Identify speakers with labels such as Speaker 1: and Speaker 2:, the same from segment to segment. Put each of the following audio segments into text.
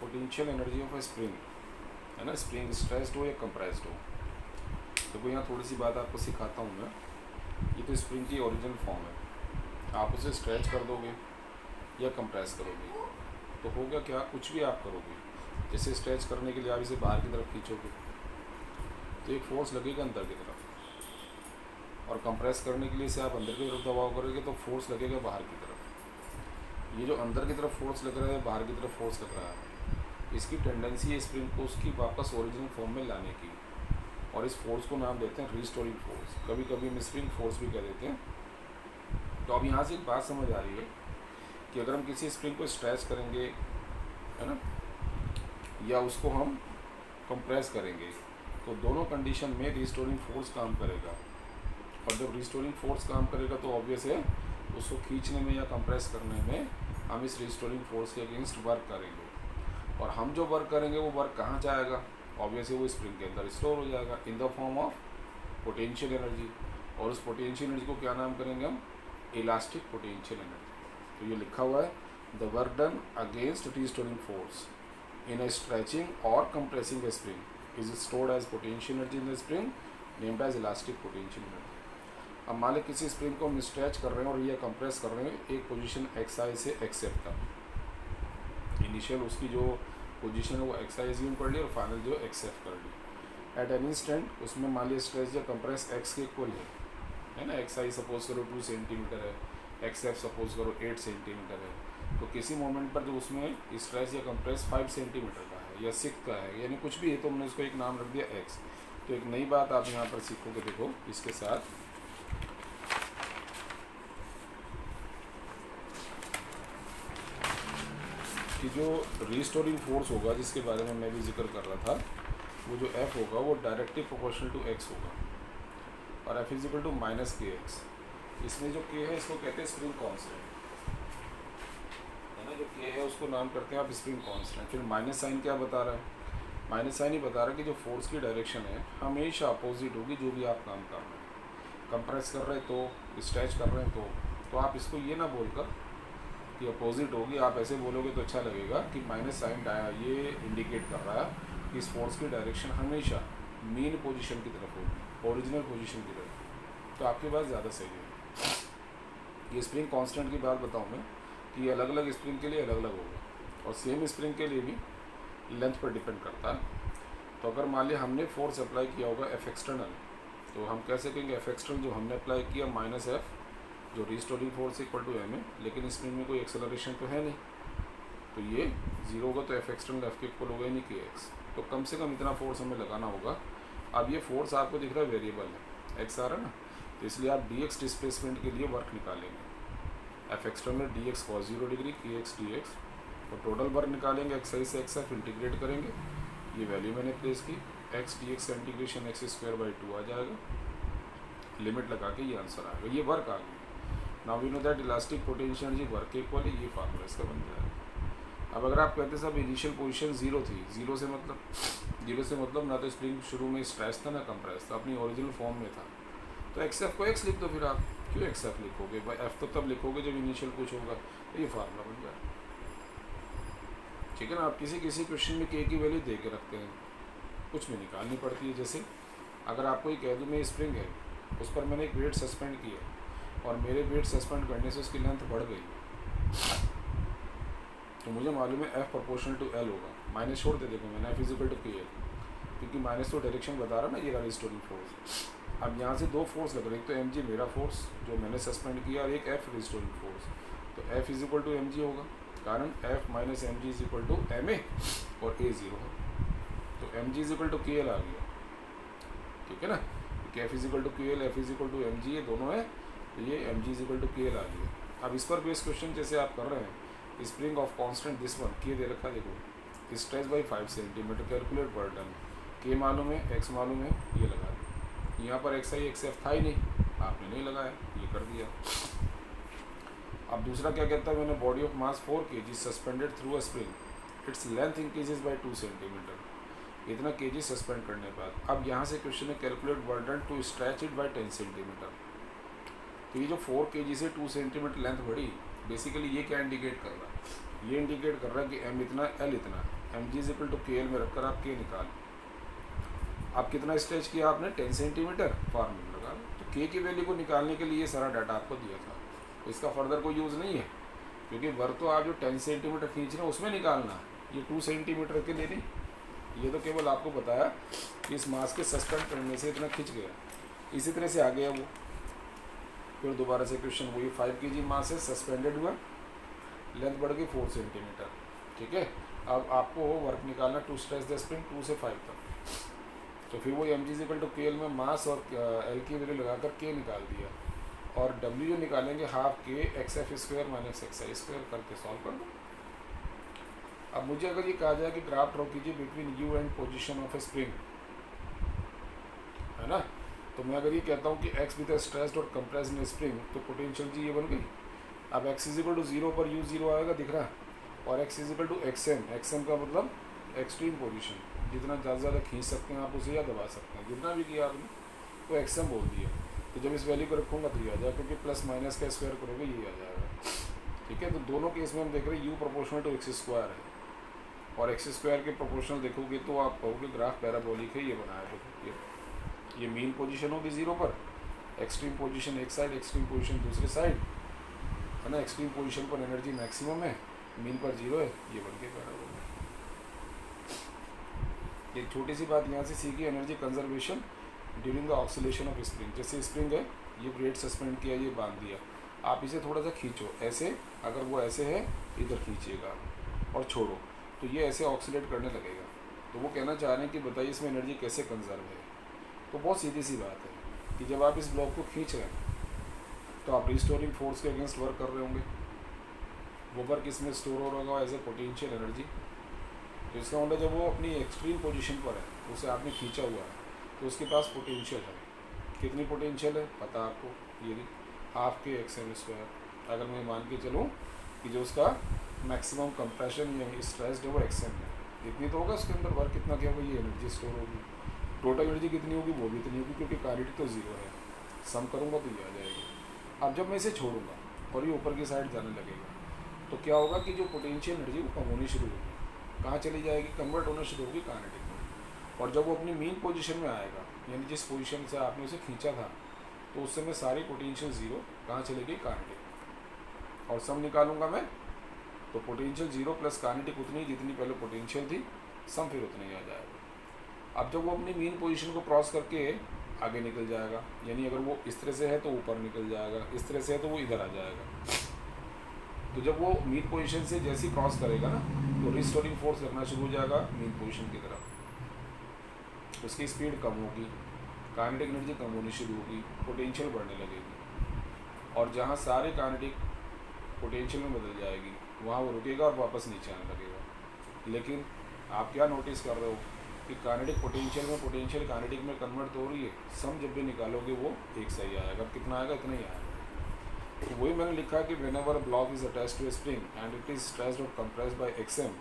Speaker 1: Potential energy of a spring, है ना, spring stressed हो या कंप्रेस्ड हो। तो यहाँ थोड़ी सी बात आपको सिखाता हूँ मैं। ये तो स्प्रिंग की ओरिजिनल फॉर्म है, आप उसे स्ट्रेच कर दोगे या कंप्रेस करोगे तो होगा क्या, कुछ भी आप करोगे। जैसे स्ट्रेच करने के लिए आप इसे बाहर की तरफ खींचोगे तो एक फोर्स लगेगा अंदर की तरफ, और कंप्रेस करने के लिए इसे आप अंदर की तरफ दबाव करोगे तो फोर्स लगेगा बाहर की तरफ। ये जो अंदर की तरफ फोर्स लग रहा है, बाहर की तरफ फोर्स लग रहा है, इसकी टेंडेंसी है स्प्रिंग को उसकी वापस ओरिजिनल फॉर्म में लाने की, और इस फोर्स को नाम देते हैं रिस्टोरिंग फोर्स, कभी कभी हम स्प्रिंग फोर्स भी कह देते हैं। तो अब यहाँ से एक बात समझ आ रही है कि अगर हम किसी स्प्रिंग को स्ट्रेच करेंगे, है ना, या उसको हम कंप्रेस करेंगे, तो दोनों कंडीशन में रिस्टोरिंग फोर्स काम करेगा। और जब रिस्टोरिंग फोर्स काम करेगा तो ऑब्वियस है उसको खींचने में या कंप्रेस करने में हम इस रिस्टोरिंग फोर्स के अगेंस्ट वर्क करेंगे। और हम जो वर्क करेंगे वो वर्क कहाँ जाएगा, ऑब्वियसली वो स्प्रिंग के अंदर स्टोर हो जाएगा in the form of potential energy. और उस पोटेंशियल एनर्जी को क्या नाम करेंगे हम, इलास्टिक पोटेंशियल एनर्जी। तो ये लिखा हुआ है, the work done against restoring force in a stretching or compressing a spring is stored as potential energy in the spring named as elastic potential energy। अब मान लो किसी स्प्रिंग को हम स्ट्रेच कर रहे हैं और ये कंप्रेस कर रहे हैं एक पोजीशन XI से XF तक। इनिशियल उसकी जो पोजीशन है वो XI एज्यूम कर ली और फाइनल जो XF कर ली। एट एन इंस्टेंट उसमें मान लिया स्ट्रेच या कंप्रेस X के इक्वल है ना, XI सपोज करो 2 सेंटीमीटर है, XF सपोज करो 8 सेंटीमीटर है। तो किसी मोमेंट पर जो उसमें स्ट्रेच या कंप्रेस 5 सेंटीमीटर का है या 6 का है, यानी कुछ भी है, तो हमने उसको एक नाम रख दिया X। तो एक नई बात आप यहाँ पर सीखोगे, देखो इसके साथ कि जो रिस्टोरिंग फोर्स होगा जिसके बारे में मैं भी जिक्र कर रहा था, वो जो F होगा वो डायरेक्टली प्रोपोर्शनल टू X होगा, और F is equal to -kx। इसमें जो K है इसको कहते हैं स्प्रिंग कॉन्स्टेंट, जो K है उसको नाम करते हैं आप स्प्रिंग कांस्टेंट। फिर माइनस साइन क्या बता रहा है, माइनस साइन ही बता रहा है कि जो फोर्स की डायरेक्शन है हमेशा अपोजिट होगी जो भी आप काम कर रहे हैं। कंप्रेस कर रहे हैं तो, स्ट्रेच कर रहे हैं तो आप इसको ये ना बोलकर कि अपोजिट होगी, आप ऐसे बोलोगे तो अच्छा लगेगा कि माइनस साइन ये इंडिकेट कर रहा है कि इस फोर्स की डायरेक्शन हमेशा मेन पोजिशन की तरफ होगी, ओरिजिनल पोजिशन की तरफ। तो आपके पास ज़्यादा सही है। ये स्प्रिंग कांस्टेंट की बात बताऊँ मैं कि ये अलग अलग स्प्रिंग के लिए अलग अलग होगा, और सेम स्प्रिंग के लिए भी लेंथ पर डिपेंड करता है। तो अगर मान लिया हमने फोर्स अप्लाई किया होगा F एक्सटर्नल, तो हम कह सकेंगे F एक्सटर्नल जो हमने अप्लाई किया -F जो restoring force equal to m है, लेकिन स्प्रिंग में कोई एक्सेलरेशन तो है नहीं, तो ये 0 होगा, तो F एक्सटर्नल F के इक्वल होगा यानी kx। तो कम से कम इतना फोर्स हमें लगाना होगा। अब ये फोर्स आपको दिख रहा है वेरिएबल है, x आ रहा है ना, तो इसलिए आप dx डिस्प्लेसमेंट के लिए वर्क निकालेंगे, F external dx cos 0 degree kx dx, और टोटल वर्क निकालेंगे XI से XF इंटीग्रेट करेंगे, ये वैल्यू मैंने प्लेस की, x dx का इंटीग्रेशन x²/2 आ जाएगा, लिमिट लगा के ये आंसर आएगा, ये वर्क आ गया। Now we know that elastic potential energy work के इक्वल है, ये फार्मूला इसका बन जाएगा। अब अगर आप कहते हैं साहब इनिशियल पोजीशन 0 थी, जीरो से मतलब ना तो स्प्रिंग शुरू में स्ट्रेच था ना कंप्रेस था, अपनी ओरिजिनल फॉर्म में था, तो XF को x लिख दो। फिर आप क्यों XF लिखोगे भाई, F तो तब लिखोगे जब इनिशियल कुछ होगा, तो ये फार्मूला बन जाएगा, ठीक है ना। आप किसी क्वेश्चन में K की वैल्यू दे के रखते हैं, कुछ में निकालनी पड़ती है। जैसे अगर आपको ये कह दूँ मैं स्प्रिंग है, उस पर मैंने एक वेट सस्पेंड किया और मेरे वेट सस्पेंड करने से उसकी लेंथ बढ़ गई, तो मुझे मालूम है F प्रोपोर्शनल टू L होगा, माइनस छोड़ दे देखो मैंने F इक्वल टू KL, क्योंकि माइनस तो डायरेक्शन बता रहा ना ये रिस्टोरिंग फोर्स। अब यहाँ से दो फोर्स लग रहे हैं, एक तो mg मेरा फोर्स जो मैंने सस्पेंड किया, और एक F रिस्टोरिंग फोर्स। तो F is equal to mg होगा, कारण F minus mg is equal to ma और a 0 है, तो mg is equal to KL आ गया, ठीक है ना, क्योंकि F is equal to KL, F is equal to mg, ये दोनों है, तो ये mg is equal to KL आ गया। अब इस पर बेस्ड क्वेश्चन जैसे आप कर रहे हैं, spring of constant this one K दे रखा, देखो stretch by 5 centimetre, calculate burden, K मालूम है, X मालूम है, ये लगा दिया। यहाँ पर XI XF था ही नहीं, आपने नहीं लगाया, ये कर दिया। अब दूसरा क्या कहता है, मैंने body of mass 4 kg suspended through a spring, its length increases by 2 centimetre, इतना kg सस्पेंड करने के बाद। अब यहाँ से क्वेश्चन है calculate burden to stretch it by 10 centimetre. तो ये जो 4 kg से 2 सेंटीमीटर लेंथ बढ़ी, बेसिकली ये क्या इंडिकेट कर रहा है ये इंडिकेट कर रहा है कि m इतना l इतना, mg इज इक्वल टू के में रखकर आप k निकाल। आप कितना स्ट्रेच किया आपने 10 सेंटीमीटर, फार्मूला लगा। तो k की वैल्यू को निकालने के लिए ये सारा डाटा आपको दिया था, तो इसका फर्दर कोई यूज़ नहीं है, क्योंकि वर्क तो आप जो 10 सेंटीमीटर खींच रहे हैं उसमें निकालना है, ये 2 सेंटीमीटर के लिए नहीं। ये तो केवल आपको बताया कि इस मास के सस्पेंड करने से इतना खिंच गया, इसी तरह से आ गया वो। फिर दोबारा से क्वेश्चन वही 5 kg मास है, सस्पेंडेड हुआ, लेंथ बढ़ गई 4 सेंटीमीटर, ठीक है। अब आपको वर्क निकालना टू स्ट्रेच द स्प्रिंग 2 से 5 तक। तो फिर वो एम जी इक्वल टू के एल में मास और एल की वैल्यू लगाकर के निकाल दिया, और डब्ल्यू जो निकालेंगे हाफ के X F square minus X I square करके सॉल्व कर दो। अब मुझे अगर ये कहा जाए कि ग्राफ ड्रॉ कीजिए between U and position of a spring, है ना, तो मैं अगर ये कहता हूँ कि एक्स विद स्ट्रेस्ड और कंप्रेस्ड इन स्प्रिंग, तो पोटेंशियल जी ये बन गई। अब एक्स इज इक्वल टू 0 पर यू 0 आएगा, दिख रहा है, और X is equal to X M, X M का मतलब एक्सट्रीम पोजीशन, जितना ज़्यादा खींच सकते हैं आप उसे या दबा सकते हैं, जितना भी किया आपने तो एक्सएम बोल दिया। तो जब इस वैल्यू को रखूँगा तो ये आ जाएगा, क्योंकि प्लस माइनस का स्क्वायर करोगे ये आ जाएगा, ठीक है। तो दोनों केस में हम देख रहे हैं U proportional to X square है, और एक्स स्क्वायर के प्रोपोर्शनल देखोगे तो आप कहोगे ग्राफ पैराबोलिक है, ये बनाया देखो, ये मीन पोजीशन होगी 0 पर, एक्सट्रीम पोजीशन एक साइड, एक्सट्रीम पोजीशन दूसरी साइड, है ना। एक्सट्रीम पोजीशन पर एनर्जी मैक्सिमम है, मीन पर 0 है, ये बन के पैराबोलिक। एक छोटी सी बात यहाँ से सीखी, energy conservation during the oscillation of spring. जैसे स्प्रिंग है, ये प्लेट सस्पेंड किया, ये बांध दिया, आप इसे थोड़ा सा खींचो ऐसे, अगर वो ऐसे है इधर खींचिएगा और छोड़ो, तो ये ऐसे ऑक्सीलेट करने लगेगा। तो वो कहना चाह रहे हैं कि बताइए इसमें एनर्जी कैसे कंजर्व है। तो बहुत सीधी सी बात है कि जब आप इस ब्लॉक को खींच रहे हैं तो आप रिस्टोरिंग फोर्स के अगेंस्ट वर्क कर रहे होंगे, वो वर्क इसमें स्टोर हो रहा होगा एज ए पोटेंशियल एनर्जी। तो इसका मतलब जब वो अपनी एक्सट्रीम पोजीशन पर है, उसे आपने खींचा हुआ है, तो उसके पास पोटेंशियल है। कितनी पोटेंशियल है पता आपको, ये हाफ के एक्स एम स्क्वायर। अगर मैं मान के चलूँ कि जो उसका मैक्सिमम कंप्रेशन या स्ट्रेस है वो एक्स एम है, इतनी तो होगा उसके अंदर वर्क कितना क्या होगा, ये एनर्जी स्टोर होगी। टोटल एनर्जी कितनी होगी वो भी इतनी होगी, क्योंकि काइनेटिक तो 0 है, सम करूँगा तो ये आ जाएगी। अब जब मैं इसे छोड़ूंगा और ये ऊपर की साइड जाने लगेगा, तो क्या होगा कि जो पोटेंशियल एनर्जी वो कम होनी शुरू होगी, कहाँ चली जाएगी, कन्वर्ट होना शुरू होगी काइनेटिक में। और जब वो अपनी मीन पोजीशन में आएगा, यानी जिस पोजीशन से आपने उसे खींचा था, तो उस समय सारी पोटेंशियल 0 कहाँ चली गई, काइनेटिक। और सम निकालूंगा मैं, तो पोटेंशियल 0 प्लस काइनेटिक उतनी जितनी पहले पोटेंशियल थी, सम फिर उतना ही आ जाएगा। अब जब वो अपनी मीन पोजीशन को क्रॉस करके आगे निकल जाएगा, यानी अगर वो इस तरह से है तो ऊपर निकल जाएगा, इस तरह से है तो वो इधर आ जाएगा। तो जब वो मीन पोजीशन से जैसे ही क्रॉस करेगा ना, तो रिस्टोरिंग फोर्स लगना शुरू हो जाएगा मीन पोजीशन की तरफ, उसकी स्पीड कम होगी, काइनेटिक एनर्जी कम होनी शुरू होगी, पोटेंशियल बढ़ने लगेगी, और जहाँ सारे काइनेटिक पोटेंशियल में बदल जाएगी वहाँ वो रुकेगा और वापस नीचे आने लगेगा। लेकिन आप क्या नोटिस कर रहे हो कि काइनेटिक पोटेंशियल में पोटेंशियल काइनेटिक में कन्वर्ट हो रही है, सम जब भी निकालोगे वो एक सही आएगा, कितना आएगा इतना ही आएगा। तो वही मैंने लिखा कि whenever a block is attached to a spring and it is stressed और compressed by XM,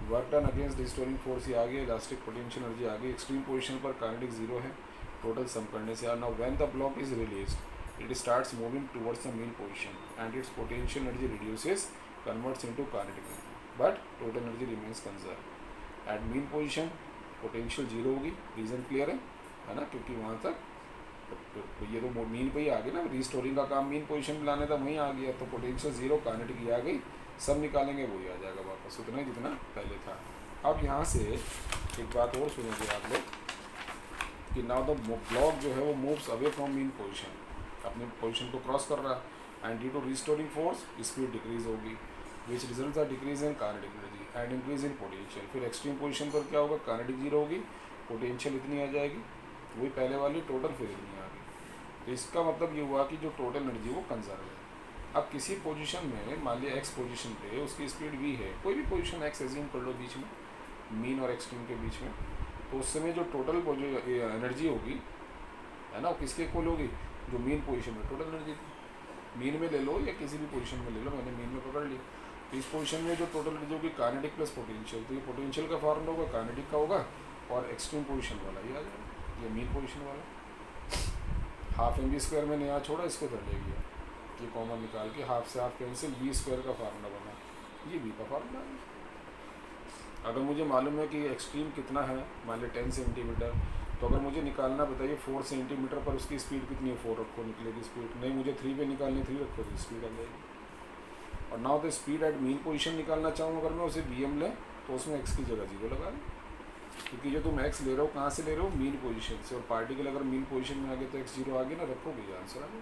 Speaker 1: work done against restoring force, ये आ गई, इलास्टिक पोटेंशियल एनर्जी आ गई, एक्सट्रीम पोजीशन पर काइनेटिक 0 है, टोटल सम करने से। Now when the block is released it starts moving towards the mean position and its potential energy reduces, converts into kinetic energy, but total energy remains conserve. At mean position potential 0 होगी, reason clear है ना, क्योंकि वहाँ तक तो ये तो mean पे ही आ गई ना, रिस्टोरिंग का काम मीन पोजीशन में लाने था, वहीं आ गया, तो पोटेंशियल 0 काइनेटिक ये आ गई, सब निकालेंगे वही आ जाएगा वापस उतना ही जितना पहले था। अब यहाँ से एक बात और सुनेंगे आप लोग कि नाउ द ब्लॉक जो है वो moves away from mean position, अपने पोजीशन को क्रॉस कर रहा है, and due to restoring force speed decrease होगी, which results are decrease in kinetic energy and increase in potential. फिर एक्सट्रीम पोजीशन पर क्या होगा, काइनेटिक 0 होगी, पोटेंशियल इतनी आ जाएगी, वही पहले वाली टोटल फिर इतनी आ गई। तो इसका मतलब ये हुआ कि जो टोटल एनर्जी वो कंजर्व है। अब किसी पोजीशन में मान लिया एक्स पोजीशन पे उसकी स्पीड v है, कोई भी पोजीशन एक्स एज्यूम कर लो बीच में, मीन और एक्सट्रीम के बीच में, तो उस समय जो टोटल जो एनर्जी होगी, है ना, वो किसके इक्वल होगी, जो मीन पोजीशन में टोटल एनर्जी थी। मीन में ले लो या किसी भी पोजीशन में ले लो, मैंने मीन में पकड़ ली। तो इस पोजीशन में जो टोटल एनर्जी होगी काइनेटिक प्लस पोटेंशियल, तो ये पोटेंशियल का फॉर्मूला होगा, काइनेटिक का होगा, और एक्सट्रीम पोजीशन वाला ये आ जाएगा, ये मीन पोजीशन वाला। हाफ एम वी स्क्वायर मैंने यहाँ छोड़ा, इसको कर ले गया, ये कॉमन निकाल के हाफ से हाफ कैंसिल, वी स्क्वायर का फार्मूला बना, ये बी का फार्मूला है। अगर मुझे मालूम है कि एक्सट्रीम कितना है, मान लो 10 सेंटीमीटर, तो अगर मुझे निकालना बताइए 4 सेंटीमीटर पर उसकी स्पीड कितनी है, 4 रखो निकलेगी स्पीड। नहीं मुझे 3 पे निकालनी, 3 रखो तो स्पीड आ जाएगी। और now the speed at mean position निकालना चाहूँ अगर मैं उसे बी एम लें, तो उसमें एक्स की जगह 0 लगा लें, क्योंकि जो तुम एक्स ले रहे हो कहाँ से ले रहे हो, मीन पोजीशन से, और पार्टिकल अगर मीन पोजीशन में आ गए तो एक्स 0 आ गया ना, रखोगे, आंसर आ गया।